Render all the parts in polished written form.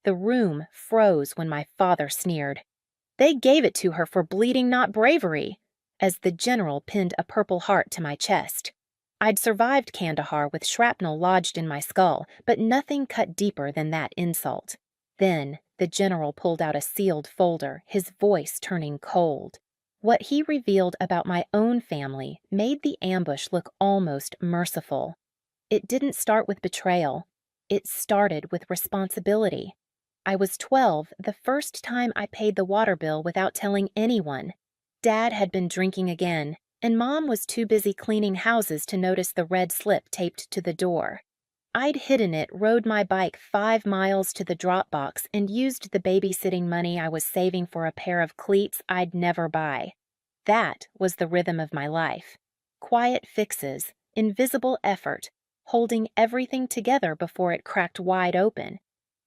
The room froze when my father sneered. "They gave it to her for bleeding, not bravery," as the general pinned a Purple Heart to my chest. I'd survived Kandahar with shrapnel lodged in my skull, but nothing cut deeper than that insult. Then the general pulled out a sealed folder, his voice turning cold. What he revealed about my own family made the ambush look almost merciful. It didn't start with betrayal. It started with responsibility. I was 12 the first time I paid the water bill without telling anyone. Dad had been drinking again, and Mom was too busy cleaning houses to notice the red slip taped to the door. I'd hidden it, rode my bike 5 miles to the drop box, and used the babysitting money I was saving for a pair of cleats I'd never buy. That was the rhythm of my life. Quiet fixes, invisible effort, holding everything together before it cracked wide open.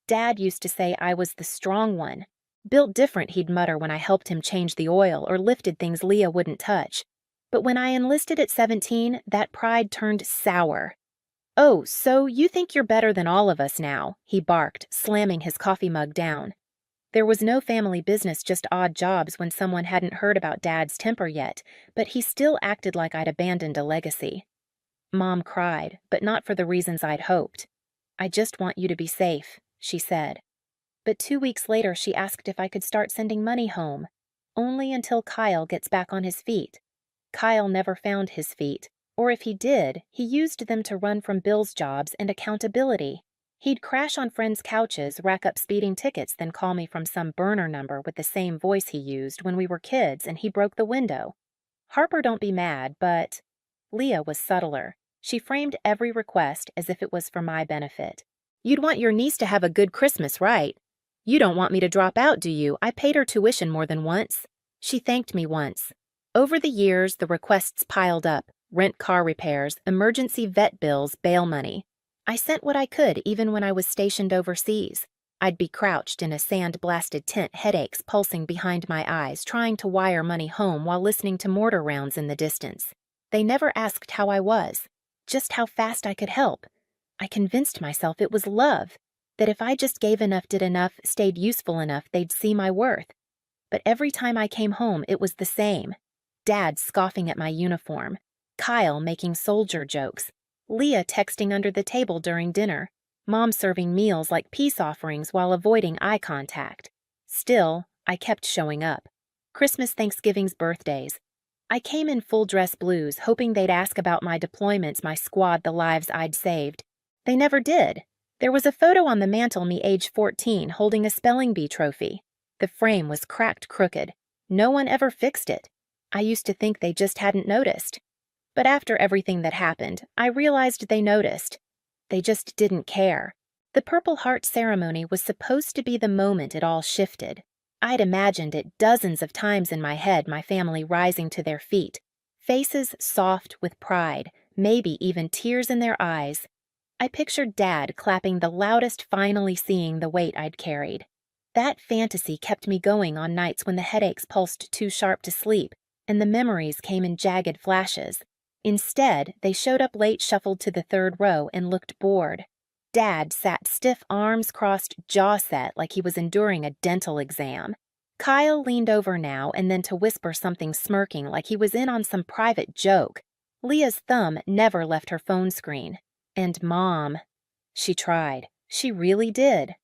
Dad used to say I was the strong one. Built different, he'd mutter when I helped him change the oil or lifted things Leah wouldn't touch. But when I enlisted at 17, that pride turned sour. "Oh, so you think you're better than all of us now," he barked, slamming his coffee mug down. There was no family business, just odd jobs when someone hadn't heard about Dad's temper yet, but he still acted like I'd abandoned a legacy. Mom cried, but not for the reasons I'd hoped. "I just want you to be safe," she said. But 2 weeks later, she asked if I could start sending money home. Only until Kyle gets back on his feet. Kyle never found his feet, or if he did, he used them to run from Bill's jobs and accountability. He'd crash on friends' couches, rack up speeding tickets, then call me from some burner number with the same voice he used when we were kids and he broke the window. Harper, don't be mad, but Leah was subtler. She framed every request as if it was for my benefit. "You'd want your niece to have a good Christmas, right? You don't want me to drop out, do you? I paid her tuition more than once." She thanked me once. Over the years, the requests piled up: rent car repairs, emergency vet bills, bail money. I sent what I could even when I was stationed overseas. I'd be crouched in a sand-blasted tent, headaches pulsing behind my eyes, trying to wire money home while listening to mortar rounds in the distance. They never asked how I was, just how fast I could help. I convinced myself it was love, that if I just gave enough, did enough, stayed useful enough, they'd see my worth. But every time I came home, it was the same. Dad scoffing at my uniform, Kyle making soldier jokes, Leah texting under the table during dinner, Mom serving meals like peace offerings while avoiding eye contact. Still, I kept showing up. Christmas, Thanksgivings, birthdays. I came in full dress blues, hoping they'd ask about my deployments, my squad, the lives I'd saved. They never did. There was a photo on the mantel, me age 14, holding a spelling bee trophy. The frame was cracked crooked. No one ever fixed it. I used to think they just hadn't noticed. But after everything that happened, I realized they noticed. They just didn't care. The Purple Heart ceremony was supposed to be the moment it all shifted. I'd imagined it dozens of times in my head, my family rising to their feet, faces soft with pride, maybe even tears in their eyes. I pictured Dad clapping the loudest, finally seeing the weight I'd carried. That fantasy kept me going on nights when the headaches pulsed too sharp to sleep, and the memories came in jagged flashes. Instead, they showed up late, shuffled to the third row, and looked bored. Dad sat stiff, arms crossed, jaw set, like he was enduring a dental exam. Kyle leaned over now and then to whisper something, smirking like he was in on some private joke. Leah's thumb never left her phone screen. And Mom. She tried. She really did.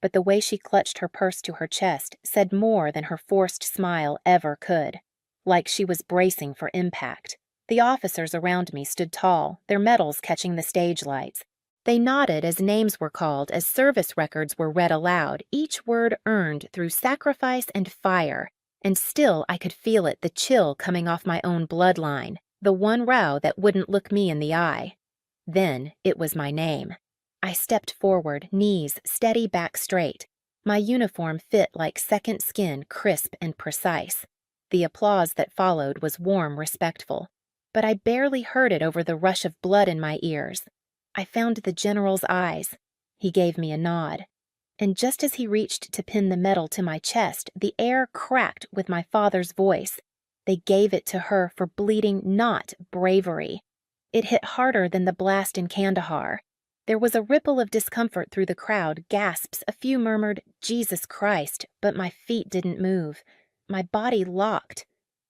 But the way she clutched her purse to her chest said more than her forced smile ever could. Like she was bracing for impact. The officers around me stood tall, their medals catching the stage lights. They nodded as names were called, as service records were read aloud, each word earned through sacrifice and fire. And still I could feel it, the chill coming off my own bloodline, the one row that wouldn't look me in the eye. Then it was my name. I stepped forward, knees steady, back straight. My uniform fit like second skin, crisp and precise. The applause that followed was warm, respectful. But I barely heard it over the rush of blood in my ears. I found the general's eyes. He gave me a nod. And just as he reached to pin the medal to my chest, the air cracked with my father's voice. They gave it to her for bleeding, not bravery. It hit harder than the blast in Kandahar. There was a ripple of discomfort through the crowd, gasps, a few murmured, "Jesus Christ," but my feet didn't move. My body locked.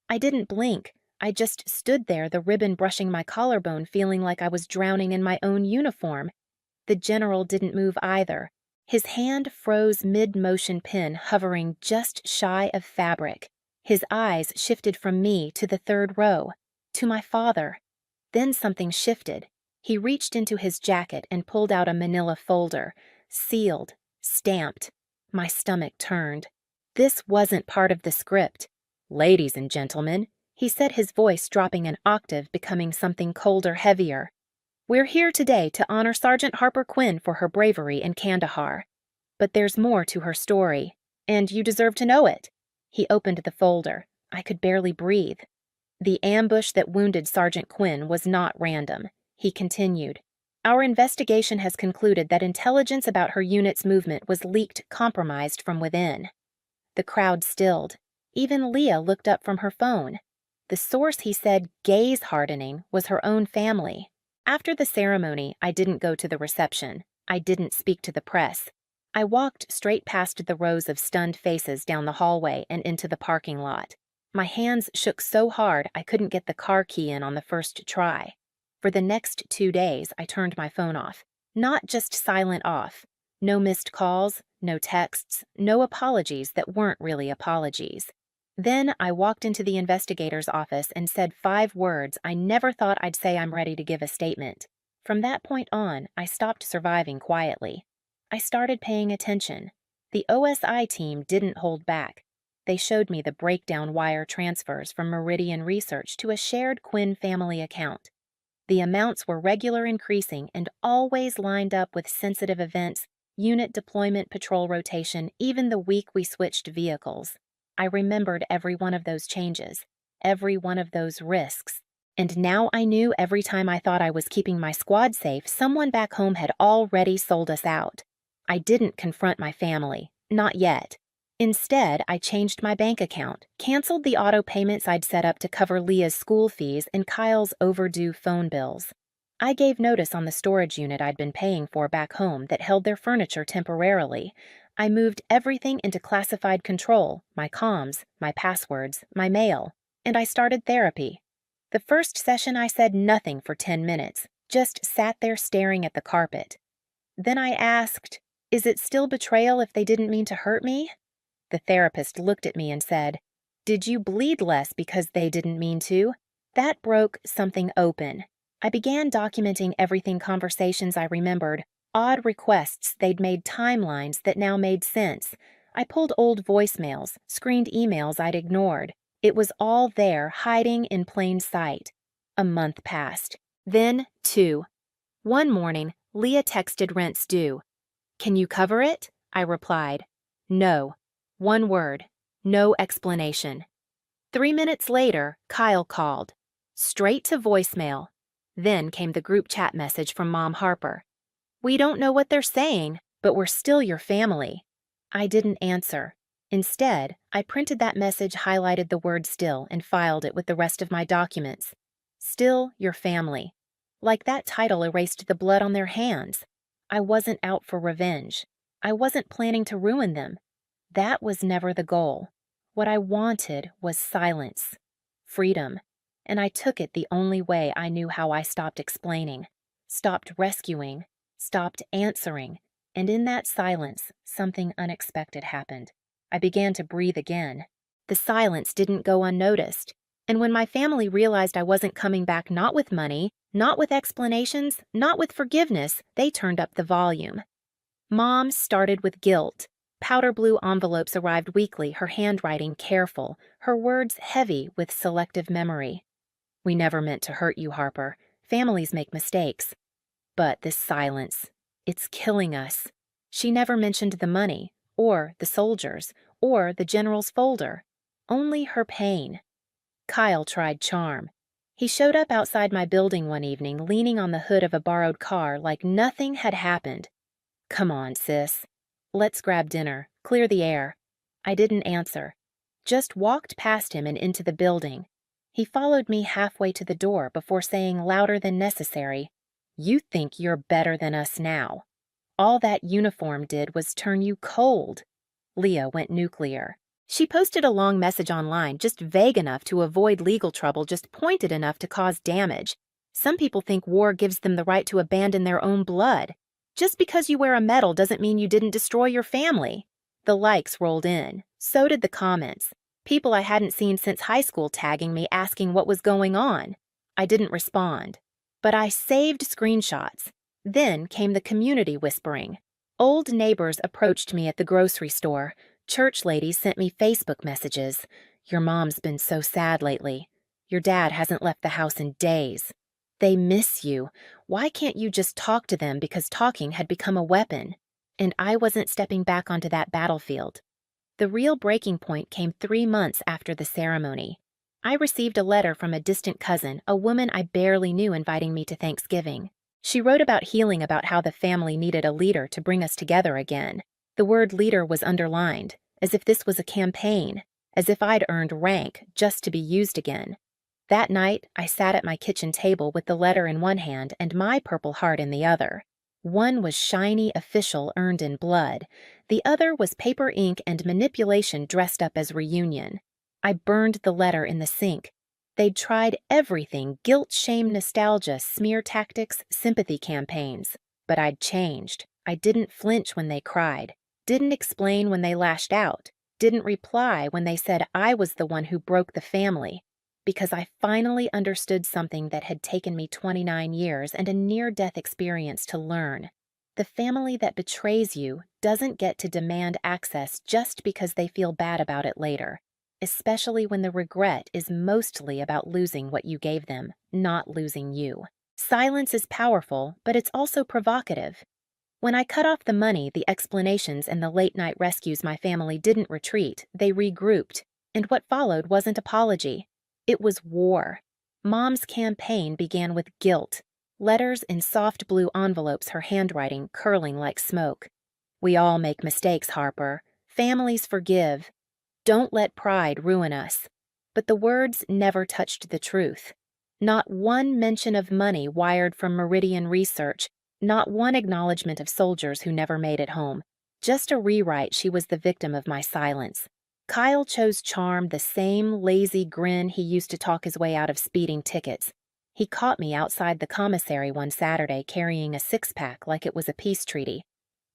I didn't blink. I just stood there, the ribbon brushing my collarbone, feeling like I was drowning in my own uniform. The general didn't move either. His hand froze mid-motion pin, hovering just shy of fabric. His eyes shifted from me to the third row, to my father. Then something shifted. He reached into his jacket and pulled out a manila folder, sealed, stamped. My stomach turned. This wasn't part of the script. "Ladies and gentlemen," he said, his voice dropping an octave, becoming something colder, heavier. "We're here today to honor Sergeant Harper Quinn for her bravery in Kandahar. But there's more to her story, and you deserve to know it." He opened the folder. I could barely breathe. "The ambush that wounded Sergeant Quinn was not random," he continued. "Our investigation has concluded that intelligence about her unit's movement was leaked, compromised from within." The crowd stilled. Even Leah looked up from her phone. The source, he said, gaze-hardening, was her own family. After the ceremony, I didn't go to the reception. I didn't speak to the press. I walked straight past the rows of stunned faces down the hallway and into the parking lot. My hands shook so hard I couldn't get the car key in on the first try. For the next 2 days, I turned my phone off. Not just silent off. No missed calls, no texts, no apologies that weren't really apologies. Then I walked into the investigator's office and said 5 words I never thought I'd say: "I'm ready to give a statement." From that point on, I stopped surviving quietly. I started paying attention. The OSI team didn't hold back. They showed me the breakdown wire transfers from Meridian Research to a shared Quinn family account. The amounts were regular, increasing, and always lined up with sensitive events, unit deployment, patrol rotation, even the week we switched vehicles. I remembered every one of those changes, every one of those risks. And now I knew every time I thought I was keeping my squad safe, someone back home had already sold us out. I didn't confront my family, not yet. Instead, I changed my bank account, canceled the auto payments I'd set up to cover Leah's school fees and Kyle's overdue phone bills. I gave notice on the storage unit I'd been paying for back home that held their furniture temporarily. I moved everything into classified control, my comms, my passwords, my mail, and I started therapy. The first session I said nothing for 10 minutes, just sat there staring at the carpet. Then I asked, "Is it still betrayal if they didn't mean to hurt me?" The therapist looked at me and said, "Did you bleed less because they didn't mean to?" That broke something open. I began documenting everything: conversations I remembered, odd requests they'd made, timelines that now made sense. I pulled old voicemails, screened emails I'd ignored. It was all there, hiding in plain sight. A month passed. Then 2. One morning, Leah texted rent's due. "Can you cover it?" I replied. "No." One word. No explanation. 3 minutes later, Kyle called. Straight to voicemail. Then came the group chat message from Mom Harper. "We don't know what they're saying, but we're still your family." I didn't answer. Instead, I printed that message, highlighted the word "still," and filed it with the rest of my documents. Still your family. Like that title erased the blood on their hands. I wasn't out for revenge. I wasn't planning to ruin them. That was never the goal. What I wanted was silence, freedom, and I took it the only way I knew how. I stopped explaining, stopped rescuing, stopped answering, and in that silence, something unexpected happened. I began to breathe again. The silence didn't go unnoticed, and when my family realized I wasn't coming back, not with money, not with explanations, not with forgiveness, they turned up the volume. Mom started with guilt. Powder blue envelopes arrived weekly, her handwriting careful, her words heavy with selective memory. "We never meant to hurt you, Harper. Families make mistakes. But this silence, it's killing us." She never mentioned the money, or the soldiers, or the general's folder. Only her pain. Kyle tried charm. He showed up outside my building one evening, leaning on the hood of a borrowed car like nothing had happened. "Come on, sis. Let's grab dinner, clear the air." I didn't answer. Just walked past him and into the building. He followed me halfway to the door before saying louder than necessary, You think you're better than us now. All that uniform did was turn you cold. Leah went nuclear. She posted a long message online, just vague enough to avoid legal trouble, just pointed enough to cause damage. Some people think war gives them the right to abandon their own blood. Just because you wear a medal doesn't mean you didn't destroy your family. The likes rolled in. So did the comments. People I hadn't seen since high school tagging me asking what was going on. I didn't respond. But I saved screenshots. Then came the community whispering. Old neighbors approached me at the grocery store. Church ladies sent me Facebook messages. Your mom's been so sad lately. Your dad hasn't left the house in days. They miss you. Why can't you just talk to them, because talking had become a weapon? And I wasn't stepping back onto that battlefield. The real breaking point came 3 months after the ceremony. I received a letter from a distant cousin, a woman I barely knew, inviting me to Thanksgiving. She wrote about healing, about how the family needed a leader to bring us together again. The word leader was underlined, as if this was a campaign, as if I'd earned rank just to be used again. That night, I sat at my kitchen table with the letter in one hand and my Purple Heart in the other. One was shiny, official, earned in blood. The other was paper ink and manipulation dressed up as reunion. I burned the letter in the sink. They'd tried everything: guilt, shame, nostalgia, smear tactics, sympathy campaigns. But I'd changed. I didn't flinch when they cried, didn't explain when they lashed out, didn't reply when they said I was the one who broke the family. Because I finally understood something that had taken me 29 years and a near-death experience to learn. The family that betrays you doesn't get to demand access just because they feel bad about it later, especially when the regret is mostly about losing what you gave them, not losing you. Silence is powerful, but it's also provocative. When I cut off the money, the explanations, and the late-night rescues, my family didn't retreat, they regrouped. And what followed wasn't apology. It was war. Mom's campaign began with guilt. Letters in soft blue envelopes, her handwriting curling like smoke. We all make mistakes, Harper. Families forgive. Don't let pride ruin us. But the words never touched the truth. Not one mention of money wired from Meridian Research, not one acknowledgement of soldiers who never made it home. Just a rewrite. She was the victim of my silence. Kyle chose charm, the same lazy grin he used to talk his way out of speeding tickets. He caught me outside the commissary one Saturday carrying a 6-pack like it was a peace treaty.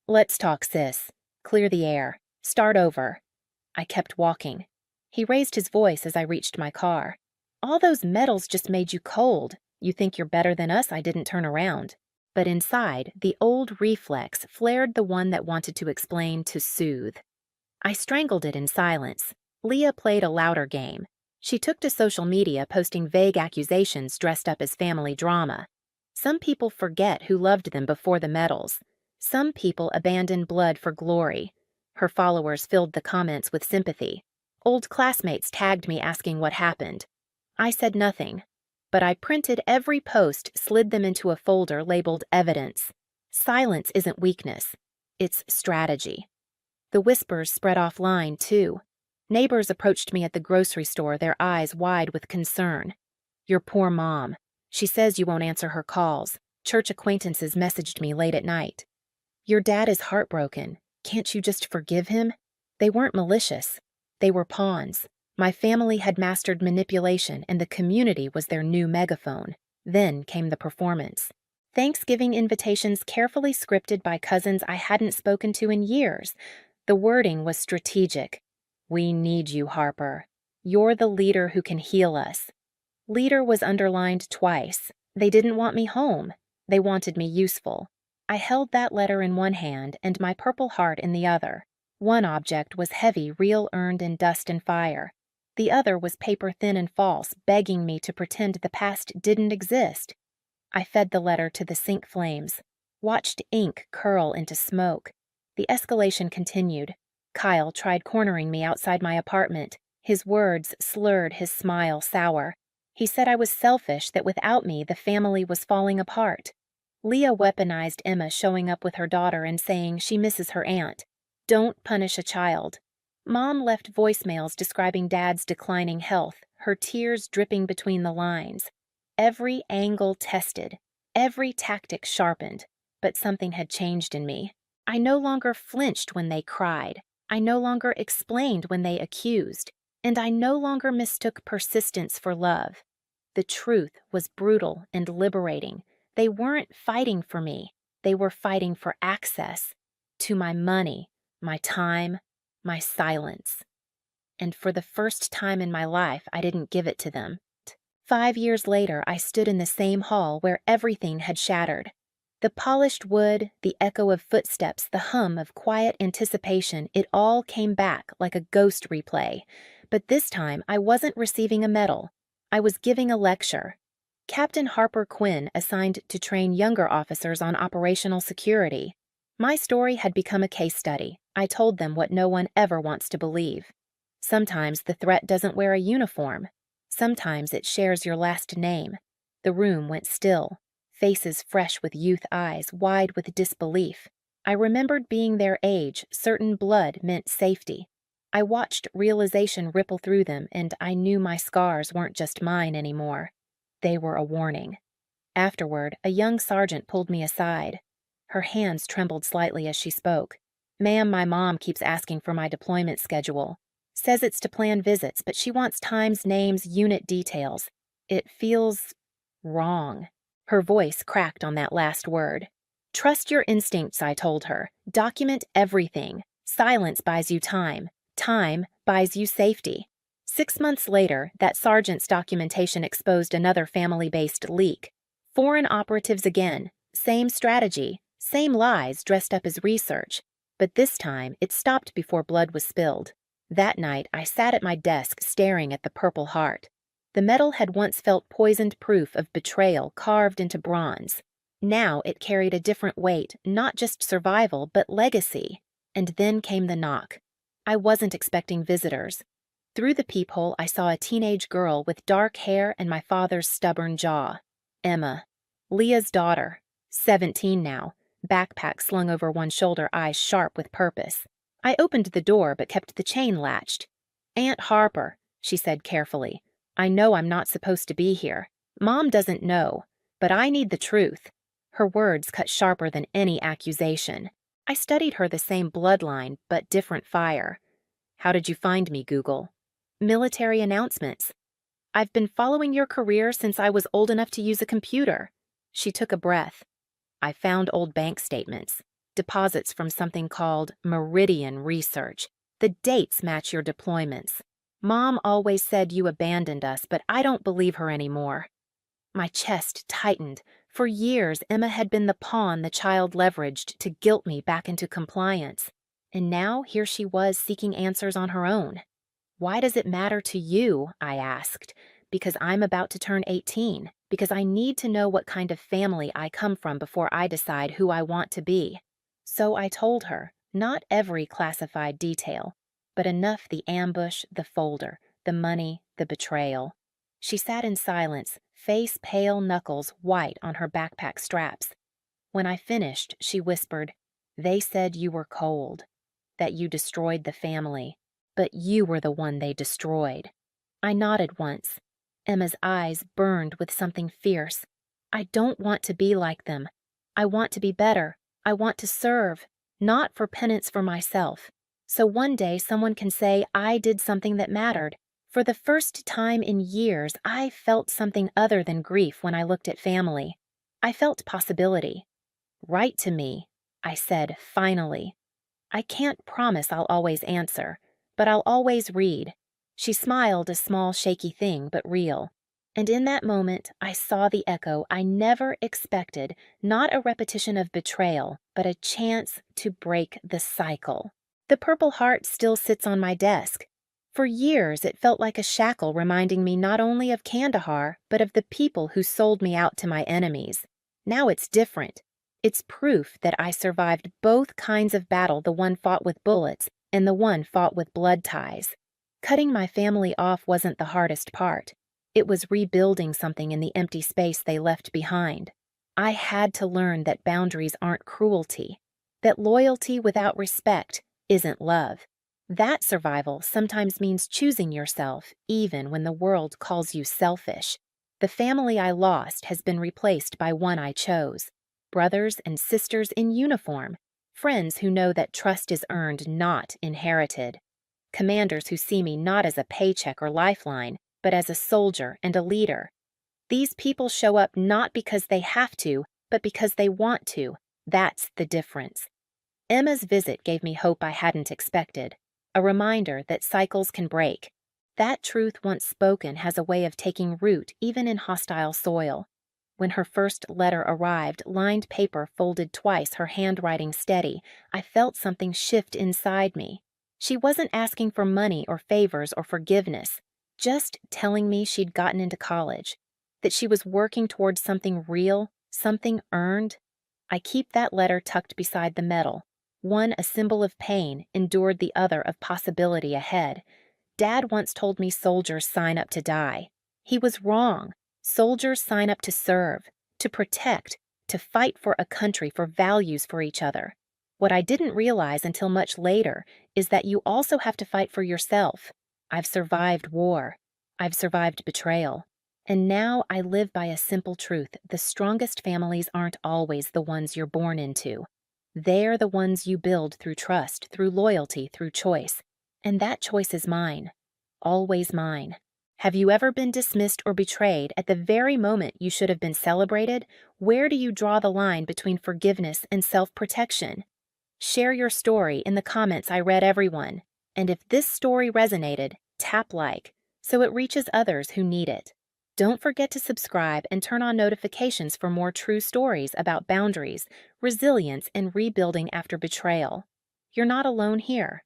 Let's talk, sis. Clear the air. Start over. I kept walking. He raised his voice as I reached my car. All those medals just made you cold. You think you're better than us? I didn't turn around. But inside, the old reflex flared, the one that wanted to explain, to soothe. I strangled it in silence. Leah played a louder game. She took to social media, posting vague accusations dressed up as family drama. Some people forget who loved them before the medals. Some people abandon blood for glory. Her followers filled the comments with sympathy. Old classmates tagged me asking what happened. I said nothing, but I printed every post, slid them into a folder labeled evidence. Silence isn't weakness. It's strategy. The whispers spread offline, too. Neighbors approached me at the grocery store, their eyes wide with concern. Your poor mom. She says you won't answer her calls. Church acquaintances messaged me late at night. Your dad is heartbroken. Can't you just forgive him? They weren't malicious. They were pawns. My family had mastered manipulation, and the community was their new megaphone. Then came the performance. Thanksgiving invitations carefully scripted by cousins I hadn't spoken to in years. The wording was strategic. We need you, Harper. You're the leader who can heal us. Leader was underlined twice. They didn't want me home. They wanted me useful. I held that letter in one hand and my Purple Heart in the other. One object was heavy, real, earned in dust and fire. The other was paper thin and false, begging me to pretend the past didn't exist. I fed the letter to the sink flames, watched ink curl into smoke. The escalation continued. Kyle tried cornering me outside my apartment. His words slurred, his smile sour. He said I was selfish, that without me the family was falling apart. Leah weaponized Emma showing up with her daughter and saying she misses her aunt. Don't punish a child. Mom left voicemails describing Dad's declining health, her tears dripping between the lines. Every angle tested. Every tactic sharpened, but something had changed in me. I no longer flinched when they cried. I no longer explained when they accused. And I no longer mistook persistence for love. The truth was brutal and liberating. They weren't fighting for me. They were fighting for access to my money, my time, my silence. And for the first time in my life, I didn't give it to them. 5 years later, I stood in the same hall where everything had shattered. The polished wood, the echo of footsteps, the hum of quiet anticipation, it all came back like a ghost replay. But this time, I wasn't receiving a medal. I was giving a lecture. Captain Harper Quinn assigned to train younger officers on operational security. My story had become a case study. I told them what no one ever wants to believe. Sometimes the threat doesn't wear a uniform. Sometimes it shares your last name. The room went still, faces fresh with youth eyes, wide with disbelief. I remembered being their age, certain blood meant safety. I watched realization ripple through them, and I knew my scars weren't just mine anymore. They were a warning. Afterward, a young sergeant pulled me aside. Her hands trembled slightly as she spoke. "Ma'am, my mom keeps asking for my deployment schedule. Says it's to plan visits, but she wants times, names, unit details. It feels wrong." Her voice cracked on that last word. "Trust your instincts," I told her. "Document everything. Silence buys you time. Time buys you safety." 6 months later, that sergeant's documentation exposed another family-based leak. Foreign operatives again. Same strategy. Same lies dressed up as research. But this time, it stopped before blood was spilled. That night, I sat at my desk staring at the Purple Heart. The metal had once felt poisoned proof of betrayal carved into bronze. Now it carried a different weight, not just survival, but legacy. And then came the knock. I wasn't expecting visitors. Through the peephole, I saw a teenage girl with dark hair and my father's stubborn jaw. Emma. Leah's daughter. 17 now. Backpack slung over one shoulder, eyes sharp with purpose. I opened the door but kept the chain latched. "Aunt Harper," she said carefully. "I know I'm not supposed to be here. Mom doesn't know, but I need the truth." Her words cut sharper than any accusation. I studied her the same bloodline, but different fire. "How did you find me, Google?" "Military announcements. I've been following your career since I was old enough to use a computer." She took a breath. "I found old bank statements. Deposits from something called Meridian Research. The dates match your deployments. Mom always said you abandoned us, but I don't believe her anymore." My chest tightened. For years, Emma had been the pawn the child leveraged to guilt me back into compliance. And now here she was seeking answers on her own. "Why does it matter to you?" I asked. "Because I'm about to turn 18. Because I need to know what kind of family I come from before I decide who I want to be." So I told her, not every classified detail, but enough: the ambush, the folder, the money, the betrayal. She sat in silence, face pale, knuckles white on her backpack straps. When I finished, she whispered, "They said you were cold, that you destroyed the family, but you were the one they destroyed." I nodded once. Emma's eyes burned with something fierce. "I don't want to be like them. I want to be better. I want to serve, not for penance for myself. So one day someone can say I did something that mattered." For the first time in years, I felt something other than grief when I looked at family. I felt possibility. "Write to me," I said finally. "I can't promise I'll always answer, but I'll always read." She smiled, a small, shaky thing, but real. And in that moment, I saw the echo I never expected, not a repetition of betrayal, but a chance to break the cycle. The Purple Heart still sits on my desk. For years, it felt like a shackle reminding me not only of Kandahar, but of the people who sold me out to my enemies. Now it's different. It's proof that I survived both kinds of battle, the one fought with bullets and the one fought with blood ties. Cutting my family off wasn't the hardest part. It was rebuilding something in the empty space they left behind. I had to learn that boundaries aren't cruelty, that loyalty without respect isn't love. That survival sometimes means choosing yourself, even when the world calls you selfish. The family I lost has been replaced by one I chose. Brothers and sisters in uniform, friends who know that trust is earned, not inherited. Commanders who see me not as a paycheck or lifeline, but as a soldier and a leader. These people show up not because they have to, but because they want to. That's the difference. Emma's visit gave me hope I hadn't expected, a reminder that cycles can break. That truth once spoken has a way of taking root even in hostile soil. When her first letter arrived, lined paper folded twice, her handwriting steady, I felt something shift inside me. She wasn't asking for money or favors or forgiveness, just telling me she'd gotten into college, that she was working towards something real, something earned. I keep that letter tucked beside the medal. One a symbol of pain, endured, the other of possibility ahead. Dad once told me soldiers sign up to die. He was wrong. Soldiers sign up to serve, to protect, to fight for a country, for values for each other. What I didn't realize until much later is that you also have to fight for yourself. I've survived war. I've survived betrayal. And now I live by a simple truth: the strongest families aren't always the ones you're born into. They're the ones you build through trust, through loyalty, through choice. And that choice is mine. Always mine. Have you ever been dismissed or betrayed at the very moment you should have been celebrated? Where do you draw the line between forgiveness and self-protection? Share your story in the comments. I read everyone. And if this story resonated, tap like, so it reaches others who need it. Don't forget to subscribe and turn on notifications for more true stories about boundaries, resilience, and rebuilding after betrayal. You're not alone here.